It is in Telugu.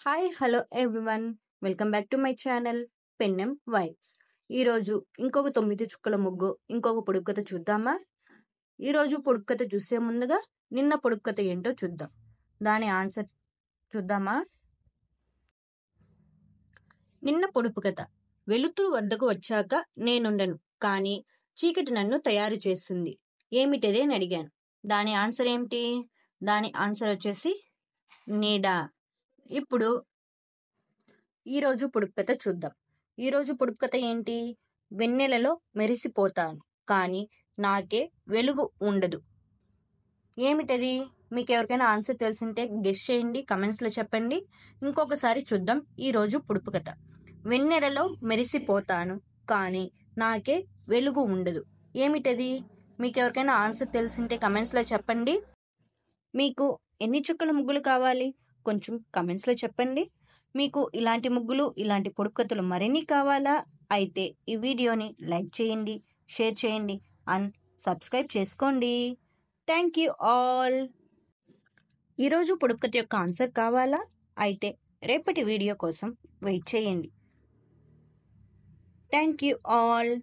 Hi hello everyone, welcome back to my channel Pennem vibes. ఈరోజు ఇంకొక 9 చుక్కల ముగ్గు, ఇంకొక పొడుపు కథ చూద్దామా? ఈరోజు పొడుపు కథ చూసే ముందుగా నిన్న పొడుపు కథ ఏంటో చూద్దాం. దాని ఆన్సర్ చూద్దామా? నిన్న పొడుపు కథ. వెలుతురు వద్దకు వచ్చాక నేనుండను, కానీ చీకటి నన్ను తయారు చేస్తుంది. ఏమిటదే అని అడిగాను. దాని ఆన్సర్ ఏమిటి? దాని ఆన్సర్ వచ్చేసి నీడ. ఇప్పుడు ఈరోజు పొడుపు కథ చూద్దాం. ఈరోజు పొడుపు కథ ఏంటి? వెన్నెలలో మెరిసిపోతాను, కానీ నాకే వెలుగు ఉండదు. ఏమిటది? మీకు ఎవరికైనా ఆన్సర్ తెలిసింటే గెస్ చేయండి, కమెంట్స్లో చెప్పండి. ఇంకొకసారి చూద్దాం ఈరోజు పొడుపు కథ. వెన్నెలలో మెరిసిపోతాను, కానీ నాకే వెలుగు ఉండదు. ఏమిటది? మీకు ఎవరికైనా ఆన్సర్ తెలిసింటే కమెంట్స్లో చెప్పండి. మీకు ఎన్ని చుక్కల ముగ్గులు కావాలి? కొంచెం కమెంట్స్లో చెప్పండి. మీకు ఇలాంటి ముగ్గులు, ఇలాంటి పొడుపు కథలు మరిన్ని కావాలా? అయితే ఈ వీడియోని లైక్ చేయండి, షేర్ చేయండి అండ్ సబ్స్క్రైబ్ చేసుకోండి. Thank you all. ఈరోజు పొడుపు కథ యొక్క ఆన్సర్ కావాలా? అయితే రేపటి వీడియో కోసం వెయిట్ చేయండి. Thank you all.